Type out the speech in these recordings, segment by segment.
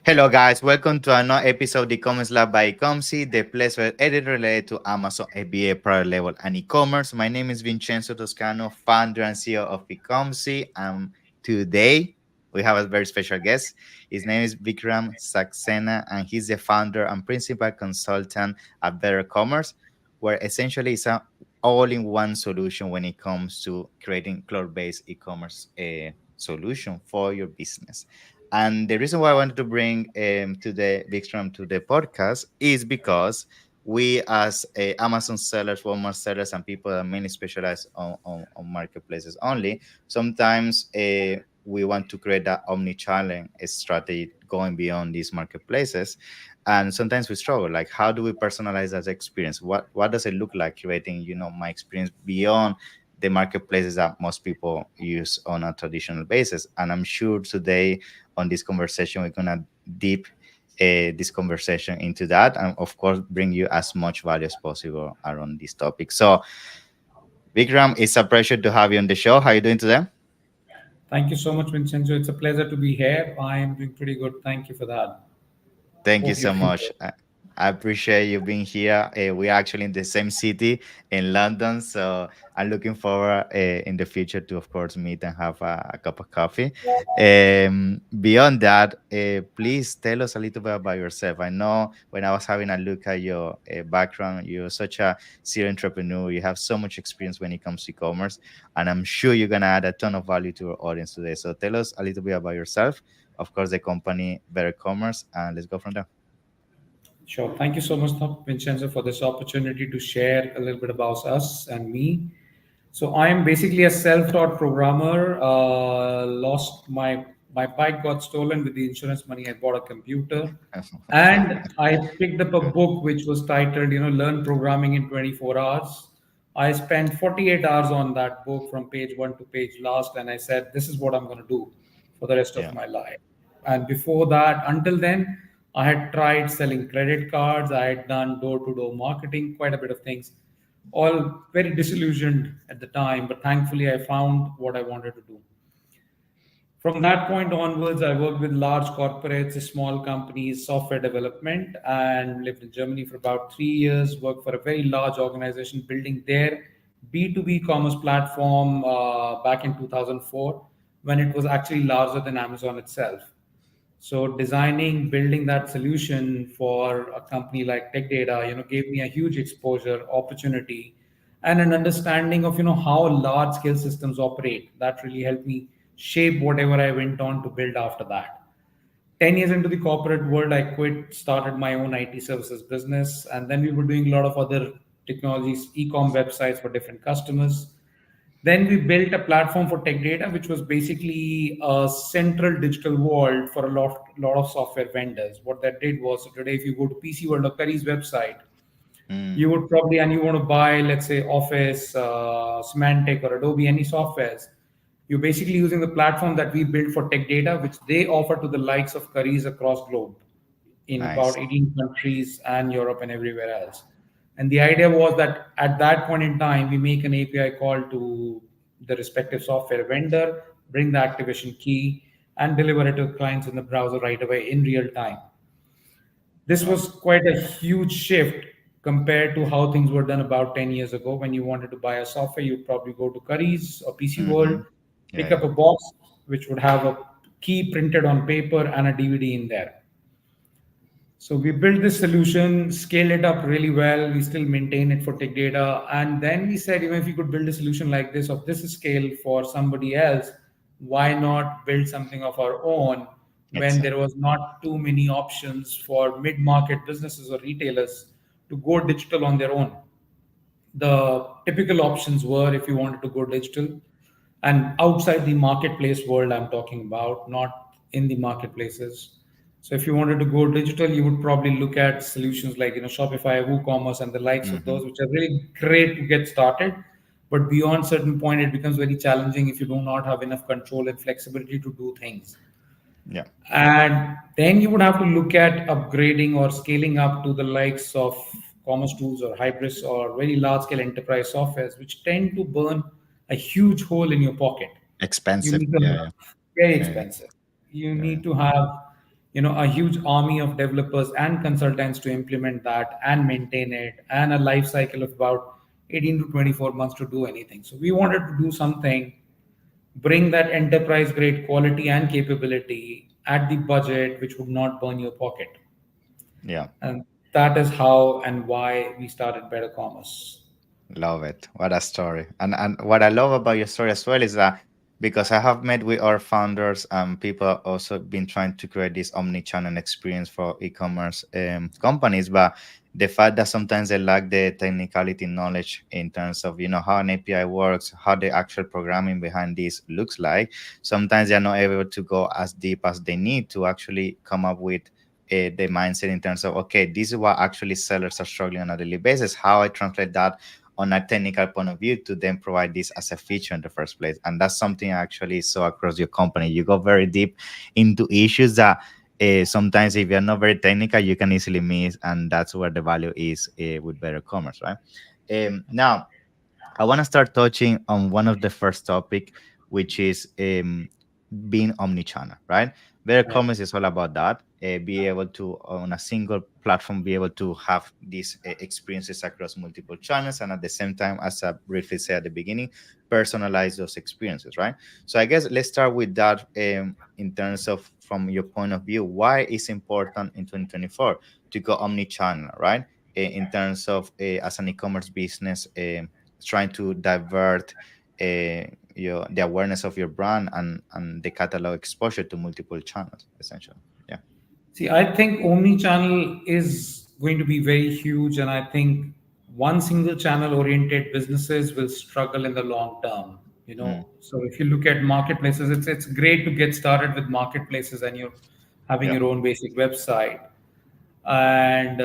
Hello, guys. Welcome to another episode of the e-commerce lab by Ecomcy, the place where edit related to Amazon FBA product level and e-commerce. My name is Vincenzo Toscano, founder and CEO of Ecomcy. And today we have a very special guest. His name is Vikram Saxena, and he's the founder and principal consultant at Better Commerce, where essentially it's a all-in-one solution when it comes to creating cloud-based e-commerce solution for your business. And the reason why I wanted to bring to the Vikram to the podcast is because we, as Amazon sellers, Walmart sellers, and people that mainly specialize on marketplaces only, sometimes we want to create that omnichannel strategy going beyond these marketplaces. And sometimes we struggle. Like, how do we personalize that experience? What does it look like creating, my experience beyond the marketplaces that most people use on a traditional basis? And I'm sure today on this conversation, we're gonna deep this conversation into that, and of course, bring you as much value as possible around this topic. So, Vikram, it's a pleasure to have you on the show. How are you doing today? Thank you so much, Vincenzo. It's a pleasure to be here. I am doing pretty good. Thank you for that. Thank you Hope you're so doing much. good. I appreciate you being here. We're actually in the same city in London, so I'm looking forward in the future to, of course, meet and have a cup of coffee. Beyond that, please tell us a little bit about yourself. I know when I was having a look at your background, you're such a serial entrepreneur. You have so much experience when it comes to e-commerce, and I'm sure you're gonna add a ton of value to our audience today. So tell us a little bit about yourself, of course, the company Better Commerce, and let's go from there. Sure. Thank you so much, Vincenzo, for this opportunity to share a little bit about us and me. So I am basically a self-taught programmer. Lost my bike got stolen with the insurance money. I bought a computer, and I picked up a book which was titled, "Learn Programming in 24 Hours." I spent 48 hours on that book from page one to page last, and I said, "This is what I'm going to do for the rest of Yeah. my life." And before that, until then, I had tried selling credit cards. I had done door-to-door marketing, quite a bit of things, all very disillusioned at the time, but thankfully I found what I wanted to do. From that point onwards, I worked with large corporates, small companies, software development, and lived in Germany for about 3 years. Worked for a very large organization building their B2B commerce platform back in 2004 when it was actually larger than Amazon itself. So designing, building that solution for a company like Tech Data, gave me a huge exposure, opportunity, and an understanding of, how large scale systems operate. That really helped me shape whatever I went on to build after that. 10 years into the corporate world, I quit, started my own IT services business, and then we were doing a lot of other technologies, e-com websites for different customers. Then we built a platform for tech data, which was basically a central digital world for lot of software vendors. What that did was, so today, if you go to PC World or Curry's website, Mm, you would probably, and you want to buy, let's say, Office, Symantec, or Adobe, any softwares, you're basically using the platform that we built for tech data, which they offer to the likes of Curry's across globe in about nice. 18 countries and Europe and everywhere else. And the idea was that at that point in time, we make an API call to the respective software vendor, bring the activation key, and deliver it to clients in the browser right away in real time. This Wow. was quite a huge shift compared to how things were done about 10 years ago. When you wanted to buy a software, you'd probably go to Curry's or PC Mm-hmm. World, Yeah, pick up yeah. a box which would have a key printed on paper and a DVD in there. So we built this solution, scaled it up really well. We still maintain it for tech data. And then we said, even if we could build a solution like this of this scale for somebody else, why not build something of our own when there Exactly. was not too many options for mid-market businesses or retailers to go digital on their own? The typical options were, if you wanted to go digital, and outside the marketplace world I'm talking about, not in the marketplaces. So if you wanted to go digital, you would probably look at solutions like, Shopify, WooCommerce, and the likes of Mm-hmm. those, which are really great to get started. But beyond certain point, it becomes very challenging if you do not have enough control and flexibility to do things. Yeah. And then you would have to look at upgrading or scaling up to the likes of commerce tools or hybrids or very large scale enterprise softwares, which tend to burn a huge hole in your pocket. You Expensive. need to Yeah, have yeah. very Yeah, yeah. expensive. You Yeah, yeah. need to have a huge army of developers and consultants to implement that and maintain it, and a life cycle of about 18 to 24 months to do anything. So we wanted to do something, bring that enterprise grade quality and capability at the budget which would not burn your pocket. Yeah. And that is how and why we started Better Commerce. Love it. What a story. And what I love about your story as well is that because I have met with our founders and people also been trying to create this omni-channel experience for e-commerce companies, but the fact that sometimes they lack the technicality knowledge in terms of how an API works, how the actual programming behind this looks like. Sometimes they're not able to go as deep as they need to actually come up with the mindset in terms of, okay, this is what actually sellers are struggling on a daily basis. How I translate that on a technical point of view to then provide this as a feature in the first place. And that's something I actually saw across your company. You go very deep into issues that sometimes if you're not very technical, you can easily miss. And that's where the value is with better commerce, right? Now, I want to start touching on one of the first topic, which is being omnichannel, right? Better Right. commerce is all about that. Be able to on a single platform, be able to have these experiences across multiple channels, and at the same time, as I briefly said at the beginning, personalize those experiences, right? So I guess let's start with that. In terms of from your point of view, why is important in 2024 to go omnichannel, right? In terms of as an e-commerce business, trying to divert the awareness of your brand and the catalog exposure to multiple channels, essentially. Yeah. See, I think omni-channel is going to be very huge, and I think one single channel oriented businesses will struggle in the long term. Mm, So if you look at marketplaces, it's great to get started with marketplaces and you're having yeah. your own basic website. And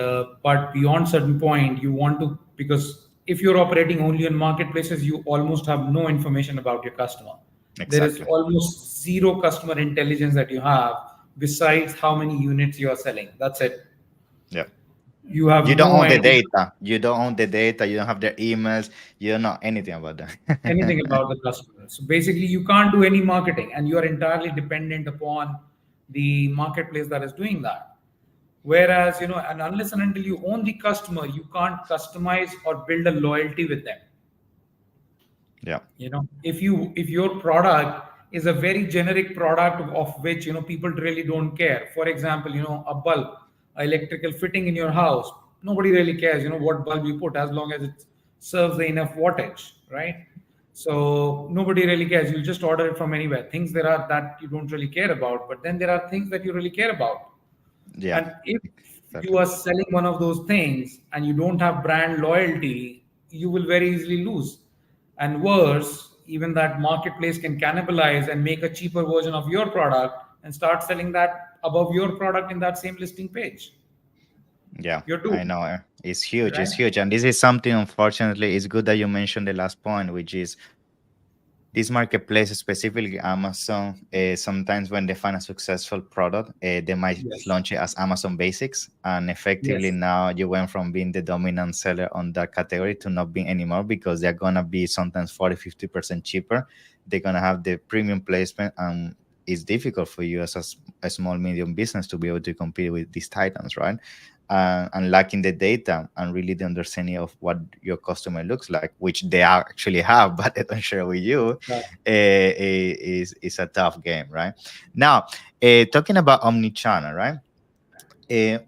but beyond certain point, you want to, because if you're operating only on marketplaces, you almost have no information about your customer. There is Exactly. almost zero customer intelligence that you have besides how many units you are selling. That's it. Yeah. You have You don't no own the idea data. You don't own the data. You don't have their emails. You don't know anything about anything them. about the customer. So basically, you can't do any marketing, and you are entirely dependent upon the marketplace that is doing that. Whereas, and unless and until you own the customer, you can't customize or build a loyalty with them. Yeah. If your product is a very generic product of which people really don't care. For example, a bulb, electrical fitting in your house, nobody really cares what bulb you put, as long as it serves the enough wattage, right? So nobody really cares. You'll just order it from anywhere. Things there are that you don't really care about, but then there are things that you really care about. Yeah. And if you Exactly. are selling one of those things and you don't have brand loyalty, you will very easily lose. And worse, even that marketplace can cannibalize and make a cheaper version of your product and start selling that above your product in that same listing page. Yeah, You're I too, know. It's huge. It's right? huge. And this is something, unfortunately, it's good that you mentioned the last point, which is this marketplace, specifically Amazon, sometimes when they find a successful product, they might Yes. launch it as Amazon Basics. And effectively, Yes. now you went from being the dominant seller on that category to not being anymore because they're going to be sometimes 40-50% cheaper. They're going to have the premium placement. And it's difficult for you as a small, medium business to be able to compete with these titans, right? And lacking the data and really the understanding of what your customer looks like, which they actually have, but they don't share with you, Right. is a tough game, right? Now, talking about omni-channel, right?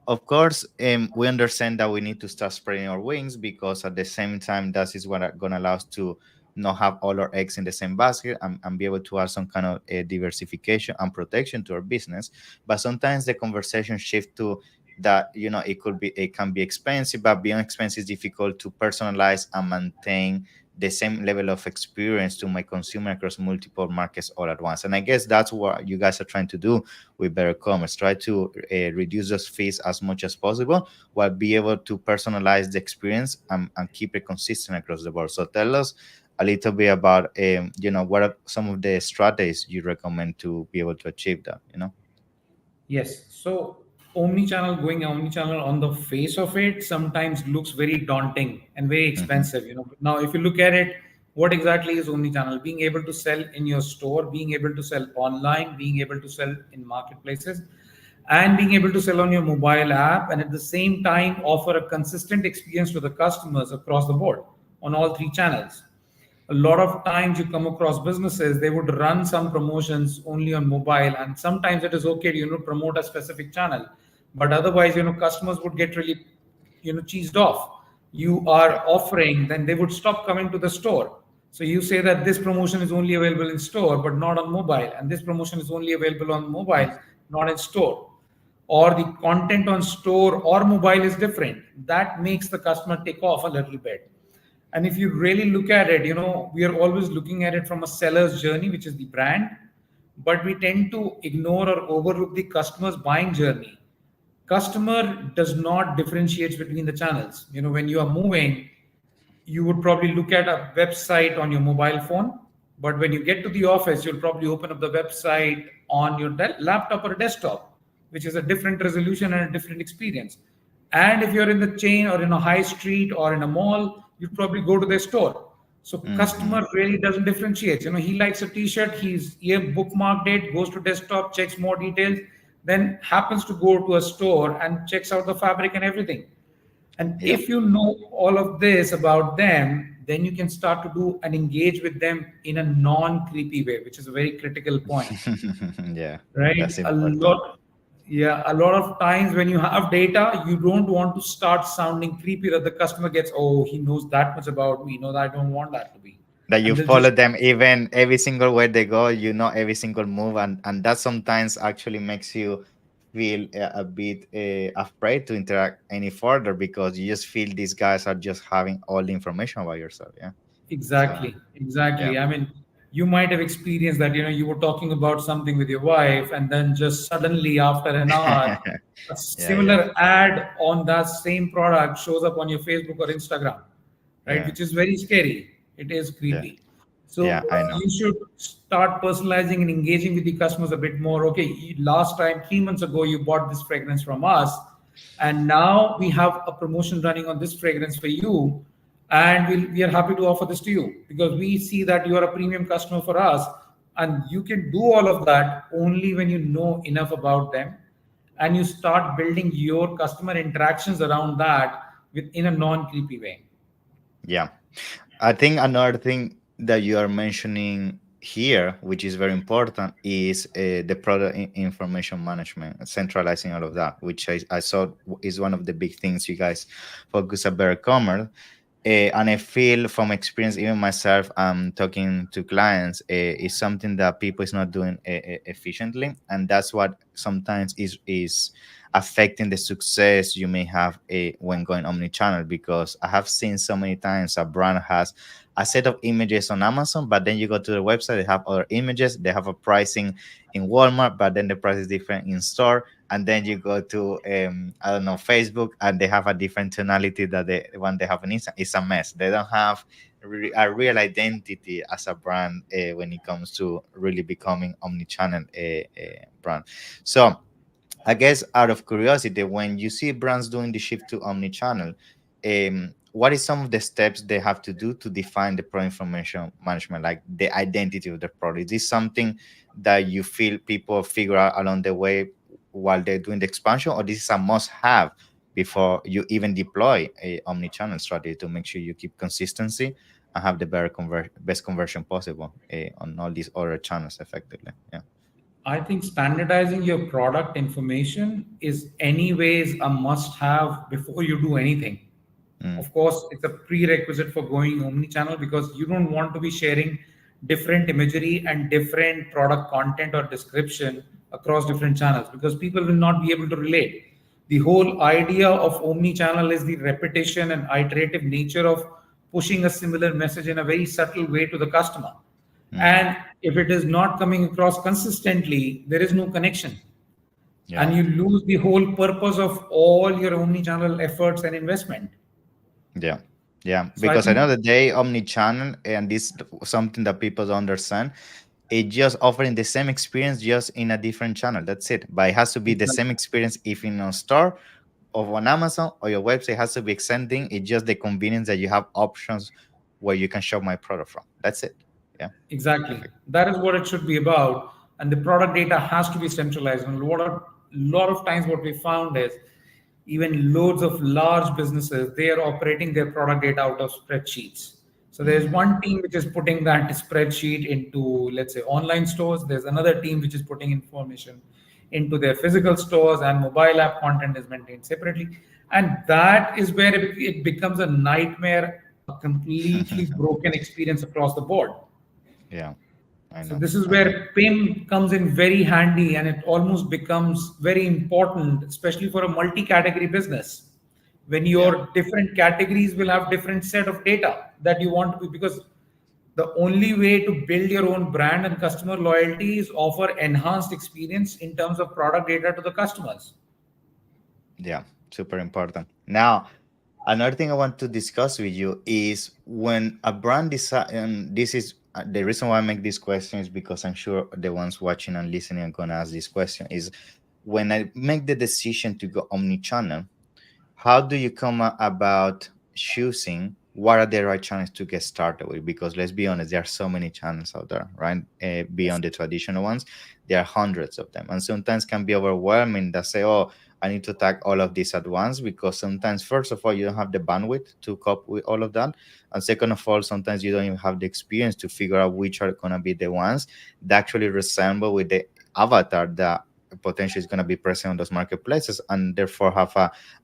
Of course, we understand that we need to start spreading our wings because at the same time, that is what going to allow us to not have all our eggs in the same basket and be able to add some kind of diversification and protection to our business. But sometimes the conversation shift to that it can be expensive, but beyond expensive, it's difficult to personalize and maintain the same level of experience to my consumer across multiple markets all at once. And I guess that's what you guys are trying to do with better commerce. Try to reduce those fees as much as possible while be able to personalize the experience and keep it consistent across the board. So tell us a little bit about what are some of the strategies you recommend to be able to achieve that. Yes. So going omni-channel on the face of it sometimes looks very daunting and very Hmm. expensive. Now, if you look at it, what exactly is omni-channel? Being able to sell in your store, being able to sell online, being able to sell in marketplaces, and being able to sell on your mobile app and at the same time offer a consistent experience to the customers across the board on all three channels. A lot of times you come across businesses, they would run some promotions only on mobile, and sometimes it is okay to promote a specific channel, but otherwise customers would get really cheesed off. You Yeah. are offering, then they would stop coming to the store. So you say that this promotion is only available in store but not on mobile, and this promotion is only available on mobile, not in store, or the content on store or mobile is different. That makes the customer take off a little bit. And if you really look at it, we are always looking at it from a seller's journey, which is the brand, but we tend to ignore or overlook the customer's buying journey. Customer does not differentiate between the channels. When you are moving, you would probably look at a website on your mobile phone, but when you get to the office, you'll probably open up the website on your laptop or desktop, which is a different resolution and a different experience. And if you're in the chain or in a high street or in a mall, you'd probably go to their store. So Hmm. customer really doesn't differentiate. He likes a t-shirt, he's here bookmarked it, goes to desktop, checks more details, then happens to go to a store and checks out the fabric and everything. And Yeah. if you know all of this about them, then you can start to do and engage with them in a non-creepy way, which is a very critical point, Yeah. right? That's important. Yeah, a lot of times when you have data, you don't want to start sounding creepy that the customer gets, oh, he knows that much about me. No, I don't want that to be. That you And they'll follow just, them even every single way they go, you know every single move, and that sometimes actually makes you feel a bit afraid to interact any further because you just feel these guys are just having all the information about yourself. Yeah. So exactly, yeah. exactly. I mean, you might have experienced that, you were talking about something with your wife, and then just suddenly after an hour, a Yeah, yeah, similar ad on that same product shows up on your Facebook or Instagram, right? yeah, Which is very scary. It is yeah, creepy. yeah, So I know. you should start personalizing and engaging with the customers a bit more. Okay, last time, 3 months ago, you bought this fragrance from us, and now we have a promotion running on this fragrance for you, and we are happy to offer this to you because we see that you are a premium customer for us, and you can do all of that only when you know enough about them and you start building your customer interactions around that in a non-creepy way. Yeah. I think another thing that you are mentioning here, which is very important, is the product information management, centralizing all of that, which I saw is one of the big things you guys focus at Better Commerce. And I feel from experience, even myself, talking to clients, is something that people is not doing efficiently, and that's what sometimes is affecting the success you may have when going omni-channel. Because I have seen so many times a brand has a set of images on Amazon, but then you go to the website, they have other images, they have a pricing in Walmart, but then the price is different in store, and then you go to I don't know, Facebook, and they have a different tonality that the one they have on Instagram. It's a mess. They don't have a real identity as a brand when it comes to really becoming omni-channel brand. So I guess out of curiosity, when you see brands doing the shift to omni-channel, what is some of the steps they have to do to define the pro information management, like the identity of the product? Is this something that you feel people figure out along the way while they're doing the expansion, or this is a must-have before you even deploy a omni-channel strategy to make sure you keep consistency and have the best conversion possible on all these other channels effectively? Yeah. I think standardizing your product information is anyways a must have before you do anything. Mm, Of course, it's a prerequisite for going omni-channel because you don't want to be sharing different imagery and different product content or description across different channels because people will not be able to relate. The whole idea of omni-channel is the repetition and iterative nature of pushing a similar message in a very subtle way to the customer. mm, And if it is not coming across consistently, there is no connection. yeah. And you lose the whole purpose of all your omni-channel efforts and investment. Yeah, yeah. So I Because I think know the day omni-channel, and this something that people don't understand. It just offering the same experience just in a different channel. That's it. But it has to be the exactly, same experience if in a store or on Amazon or your website has to be extending. It's just the convenience that you have options where you can shop my product from. That's it. Yeah. exactly. Perfect. That is what it should be about. And the product data has to be centralized. And a lot of lot of times what we found is even loads of large businesses, they are operating their product data out of spreadsheets. So there's Mm, one team which is putting that spreadsheet into, let's say, online stores. There's another team which is putting information into their physical stores, and mobile app content is maintained separately. And that is where it becomes a nightmare, a completely broken experience across the board. yeah, I So know. this is I know. where PIM comes in very handy, and it almost becomes very important, especially for a multi-category business. When Yeah. your different categories will have different set of data that you want to be, because the only way to build your own brand and customer loyalty is offer enhanced experience in terms of product data to the customers. Yeah, super important. Now, another thing I want to discuss with you is when a brand decide, and this is the reason why I make this question is because I'm sure the ones watching and listening are gonna ask this question is when I make the decision to go omni-channel, how do you come about choosing what are the right channels to get started with? Because let's be honest, there are so many channels out there, right? Yes. Beyond the traditional ones, there are hundreds of them, and sometimes can be overwhelming. That say, "Oh, I need to tag all of these at once," because sometimes, first of all, you don't have the bandwidth to cope with all of that, and second of all, sometimes you don't even have the experience to figure out which are gonna be the ones that actually resemble with the avatar that potentially is going to be present on those marketplaces, and therefore have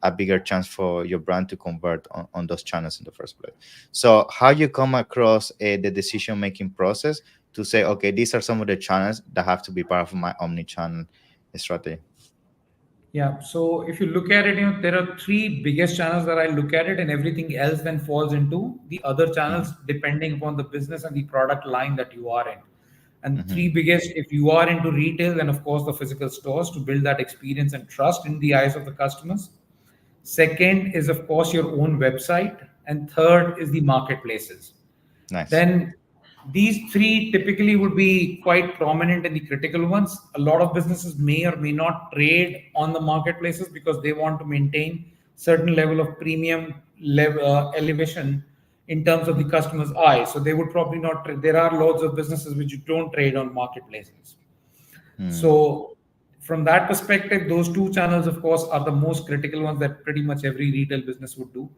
a bigger chance for your brand to convert on those channels in the first place. So how you come across the decision making process to say, okay, these are some of the channels that have to be part of my omni-channel strategy. Yeah. So if you look at it, there are three biggest channels that I look at it, and everything else then falls into the other Mm-hmm. channels depending upon the business and the product line that you are in. And Mm-hmm. three biggest, if you are into retail, then of course the physical stores to build that experience and trust in the eyes of the customers. Second is, of course, your own website. And third is the marketplaces. Nice. Then these three typically would be quite prominent in the critical ones. A lot of businesses may or may not trade on the marketplaces because they want to maintain certain level of premium level elevation in terms of the customer's eye. So they would probably not trade. There are loads of businesses which don't trade on marketplaces. Mm. So from that perspective, those two channels, of course, are the most critical ones that pretty much every retail business would do.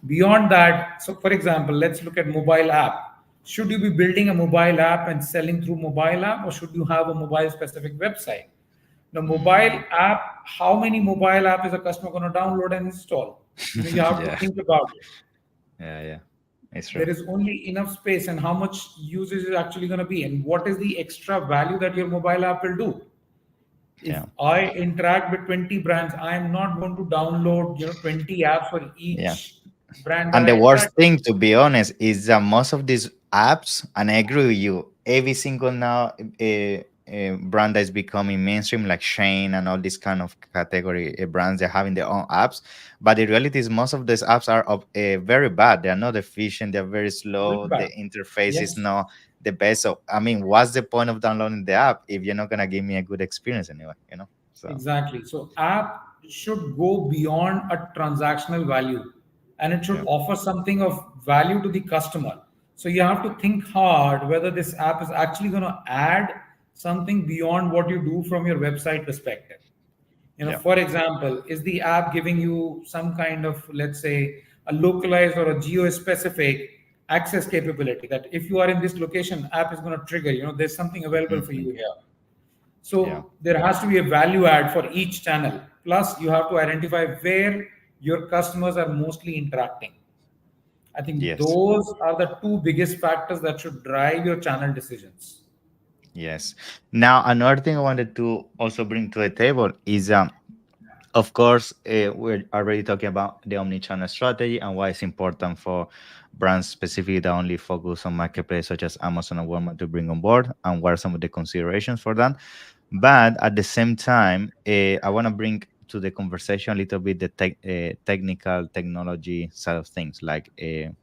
Beyond that, so for example, let's look at mobile app. Should you be building a mobile app and selling through mobile app, or should you have a mobile specific website? The mobile Mm. app, how many mobile app is a customer going to download and install? You have to Yeah, think about it. yeah, it's true. There is only enough space, and how much usage is actually going to be, and what is the extra value that your mobile app will do. If Yeah, I interact with 20 brands, I am not going to download 20 apps for yeah. each brand that And I the worst interact with. thing, to be honest, is that most of these apps, and I agree with you, every single now brand that is becoming mainstream, like Shane and all these kind of category brands, they're having their own apps. But the reality is, most of these apps are very bad. They are not efficient. They're very Very slow. bad. The interface is Yes, not the best. So, I mean, what's the point of downloading the app if you're not gonna give me a good experience anyway? So exactly. So app should go beyond a transactional value, and it should yeah, offer something of value to the customer. So you have to think hard whether this app is actually going to add something beyond what you do from your website perspective. yeah. For example, is the app giving you some kind of, let's say, a localized or a geo-specific access capability that if you are in this location, app is going to trigger, there's something available for Mhm. you here. Yeah. So there has to be a value add for each channel. Plus, you have to identify where your customers are mostly interacting. I think Yes. those are the two biggest factors that should drive your channel decisions. Yes. Now, another thing I wanted to also bring to the table is, of course, we're already talking about the omni-channel strategy and why it's important for brands specifically that only focus on marketplace such as Amazon and Walmart to bring on board, and what are some of the considerations for that. But at the same time, I want to bring to the conversation a little bit the technical technology side of things, like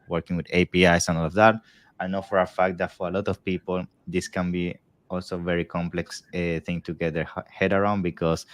working with APIs and all of that. I know for a fact that for a lot of people, this can be also very complex thing to get their head around, because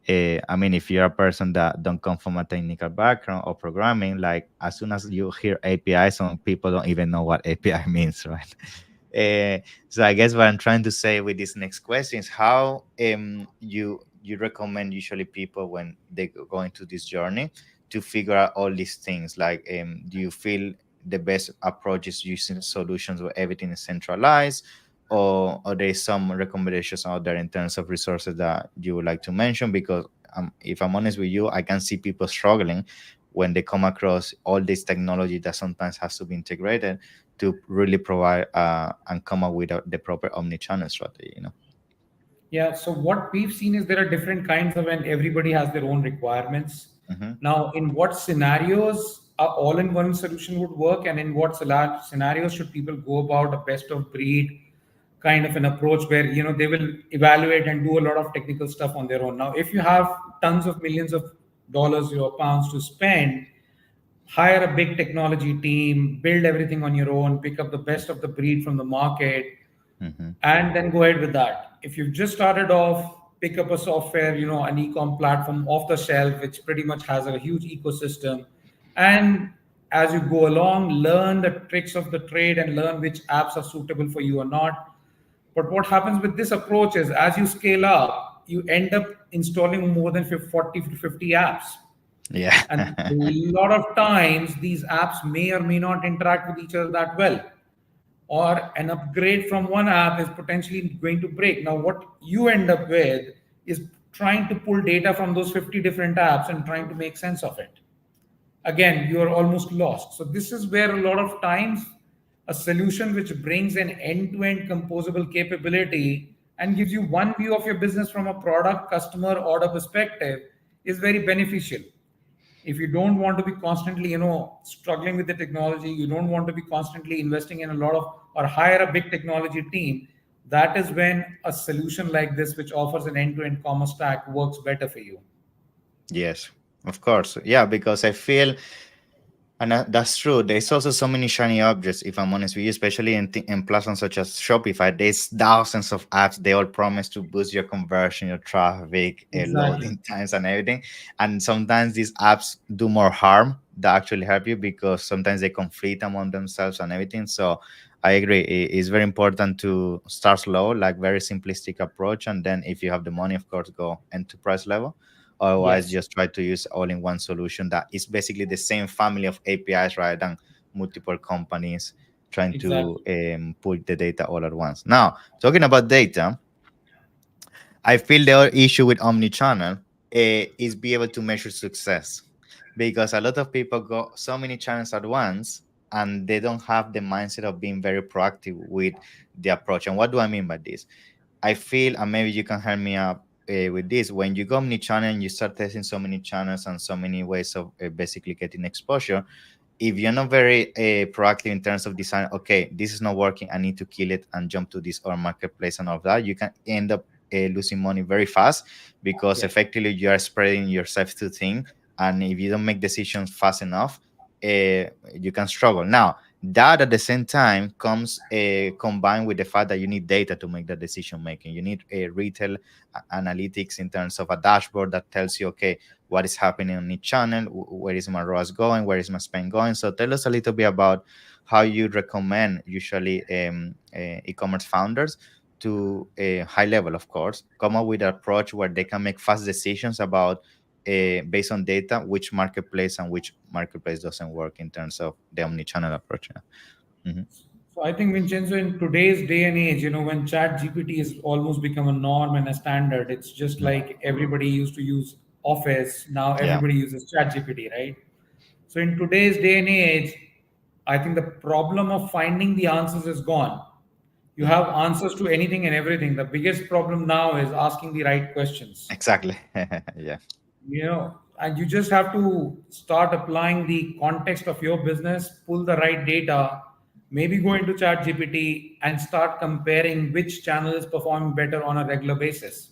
I mean, if you're a person that don't come from a technical background or programming, like as soon as you hear API, some people don't even know what API means, right? So I guess what I'm trying to say with this next question is how you you recommend usually people when they go into this journey to figure out all these things? Like, do you feel the best approach is using solutions where everything is centralized, or there's some recommendations out there in terms of resources that you would like to mention? Because if I'm honest with you, I can see people struggling when they come across all this technology that sometimes has to be integrated to really provide and come up with the proper omni-channel strategy. Yeah, so what we've seen is there are different kinds of, and everybody has their own requirements. Hmm. Now, in what scenarios a all-in-one solution would work, and in what scenarios should people go about a best of breed kind of an approach where they will evaluate and do a lot of technical stuff on their own. Now, if you have tons of millions of dollars or pounds to spend, hire a big technology team, build everything on your own, pick up the best of the breed from the market, Hmm. and then go ahead with that. If you've just started off, pick up a software, an e-com platform off the shelf, which pretty much has a huge ecosystem. And as you go along, learn the tricks of the trade and learn which apps are suitable for you or not. But what happens with this approach is as you scale up, you end up installing more than 40 to 50 apps. Yeah. And a lot of times, these apps may or may not interact with each other that well, or an upgrade from one app is potentially going to break. Now, what you end up with is trying to pull data from those 50 different apps and trying to make sense of it. Again, you are almost lost. So, this is where a lot of times a solution which brings an end to end composable capability and gives you one view of your business from a product, customer, order perspective is very beneficial. If you don't want to be constantly struggling with the technology, you don't want to be constantly investing in a lot of or hire a big technology team, that is when a solution like this which offers an end-to-end commerce stack works better for you. Yes, of course. Yeah, because I feel, and that's true. There's also so many shiny objects, if I'm honest with you, especially in platforms such as Shopify. There's thousands of apps. They all promise to boost your conversion, your traffic, Exactly. loading times, and everything. And sometimes these apps do more harm than actually help you, because sometimes they conflict among themselves and everything. So I agree. It's very important to start slow, like very simplistic approach. And then if you have the money, of course, go enterprise level. Otherwise, Yes, just try to use all-in-one solution that is basically the same family of APIs rather than multiple companies trying to exactly. pull the data all at once. Now, talking about data, I feel the other issue with omnichannel is be able to measure success, because a lot of people go so many channels at once and they don't have the mindset of being very proactive with the approach. And what do I mean by this? I feel, and maybe you can help me out with this. When you go omni-channel and you start testing so many channels and so many ways of basically getting exposure, if you're not very proactive in terms of design, okay, this is not working, I need to kill it and jump to this or marketplace and all of that, you can end up losing money very fast, because Yeah. effectively you are spreading yourself too thin. And if you don't make decisions fast enough, you can struggle. Now, that at the same time comes combined with the fact that you need data to make that decision making. You need a retail analytics in terms of a dashboard that tells you, okay, what is happening on each channel, where is my ROAS going, where is my spend going. So tell us a little bit about how you recommend usually e-commerce founders to a high level, of course, come up with an approach where they can make fast decisions about based on data, which marketplace and which marketplace doesn't work in terms of the omni-channel approach. Yeah. Hmm. So I think Vincenzo, in today's day and age, when Chat GPT has almost become a norm and a standard, it's just like everybody used to use Office. Now Yeah, everybody uses Chat GPT, right? So in today's day and age, I think the problem of finding the answers is gone. You mm, have answers to anything and everything. The biggest problem now is asking the right questions. exactly. Yeah. And you just have to start applying the context of your business, pull the right data, maybe go into Chat GPT and start comparing which channel is performing better on a regular basis,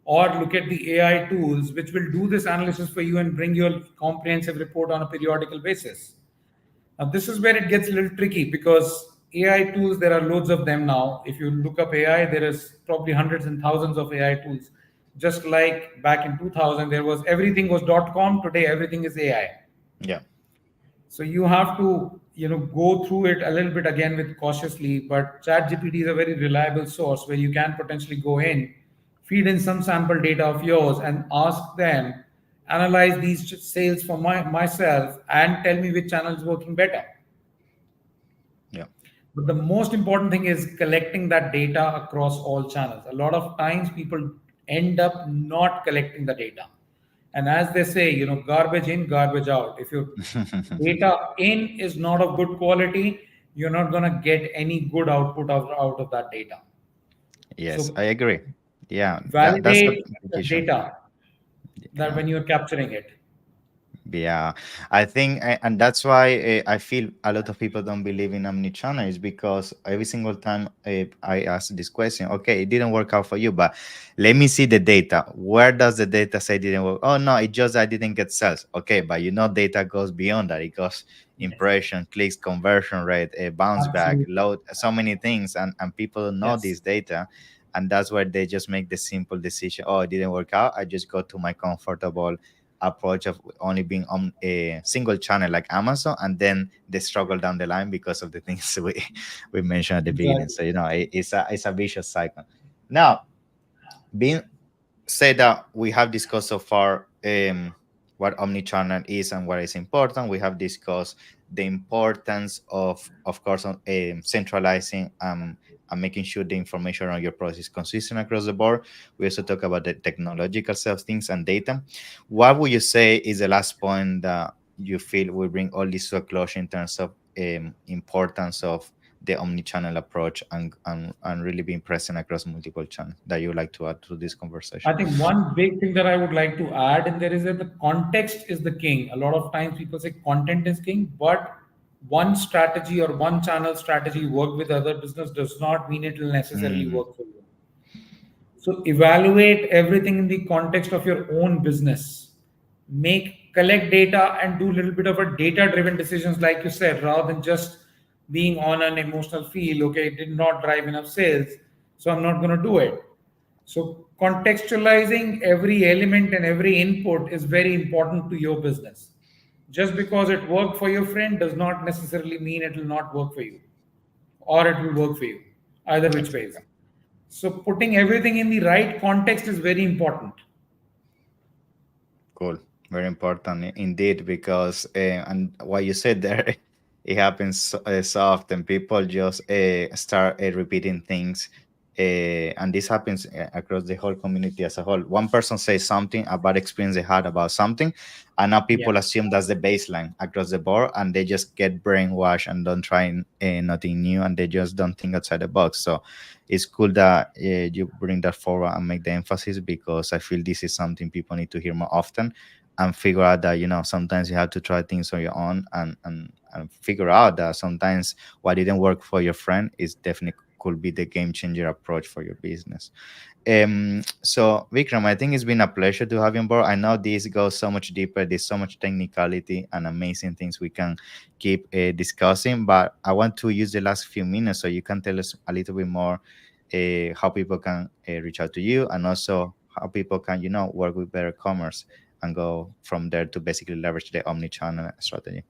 or look at the AI tools which will do this analysis for you and bring you a comprehensive report on a periodical basis. Now, this is where it gets a little tricky because AI tools, there are loads of them now. If you look up AI, there is probably hundreds and thousands of AI tools. Just like back in 2000, there was everything was .com. Today, everything is AI. Yeah. So you have to, go through it a little bit again with cautiously. But ChatGPT is a very reliable source where you can potentially go in, feed in some sample data of yours and ask them, analyze these sales for myself and tell me which channel is working better. Yeah. But the most important thing is collecting that data across all channels. A lot of times people end up not collecting the data. And as they say, garbage in, garbage out. If your data in is not of good quality, you're not going to get any good output out of that data. Yes, I So agree. Yeah, that's a validate big the issue. data that Yeah. when you're capturing it. Yeah, I think, and that's why I feel a lot of people don't believe in omnichannel is because every single time I ask this question, okay, it didn't work out for you, but let me see the data. Where does the data say it didn't work? Oh no, it just I didn't get sales. Okay, but data goes beyond that. It goes Yes, impression, clicks, conversion rate, bounce back, absolutely. load, so many things, and people don't know Yes, this data, and that's why they just make the simple decision. Oh, it didn't work out. I just go to my comfortable approach of only being on a single channel like Amazon, and then they struggle down the line because of the things we mentioned at the beginning. exactly. So it's a vicious cycle. Now, being say that we have discussed so far what omnichannel is and what is important. We have discussed the importance of course, centralizing and making sure the information on your process is consistent across the board. We also talk about the technological side of things and data. What would you say is the last point that you feel will bring all this to a closure in terms of importance of the omni-channel approach and really being present across multiple channels that you would like to add to this I conversation? think one big thing that I would like to add in there is that the context is the king. A lot of times people say content is king, but one strategy or one channel strategy work with other business does not mean it will necessarily Mm, work for you. So evaluate everything in the context of your own business. Collect data and do a little bit of a data-driven decisions, like you said, rather than just being on an emotional feel. Okay, it did not drive enough sales, so I'm not going to do it. So contextualizing every element and every input is very important to your business. Just because it worked for your friend does not necessarily mean it will not work for you, or it will work for you, either which ways. exactly. So putting everything in the right context is very important. Cool. Very important indeed, because and what you said there, it happens so often. People just start repeating things, and this happens across the whole community as a whole. One person says something about experience they had about something, and now people Yes, assume that's the baseline across the board, and they just get brainwashed and don't try nothing new, and they just don't think outside the box. So it's cool that you bring that forward and make the emphasis, because I feel this is something people need to hear more often and figure out that sometimes you have to try things on your own, and figure out that sometimes what didn't work for your friend is definitely could be the game changer approach for your business. So Vikram, I think it's been a pleasure to have you on board. I know this goes so much deeper. There's so much technicality and amazing things we can keep discussing, but I want to use the last few minutes so you can tell us a little bit more how people can reach out to you, and also how people can work with Better Commerce and go from there to basically leverage the omni-channel strategy.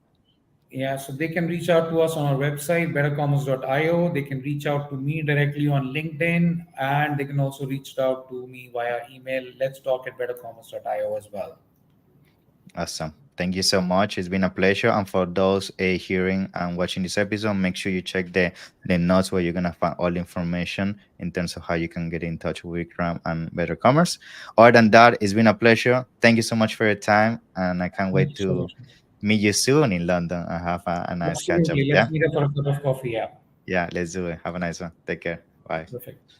yeah, so they can reach out to us on our website, bettercommerce.io. They can reach out to me directly on LinkedIn, and they can also reach out to me via email, let's talk at bettercommerce.io as well. Awesome. Thank you so much. It's been a pleasure. And for those hearing and watching this episode, make sure you check the notes where you're going to find all the information in terms of how you can get in touch with Vikram and Better Commerce. Other than that, it's been a pleasure. Thank you so much for your time. And I can't Thank wait you so to much. meet you soon in London and have a nice catch up. Absolutely. Yeah. Let's meet up for a cup of coffee. Yeah, Yeah. Let's do it. Have a nice one. Take care. Bye. perfect.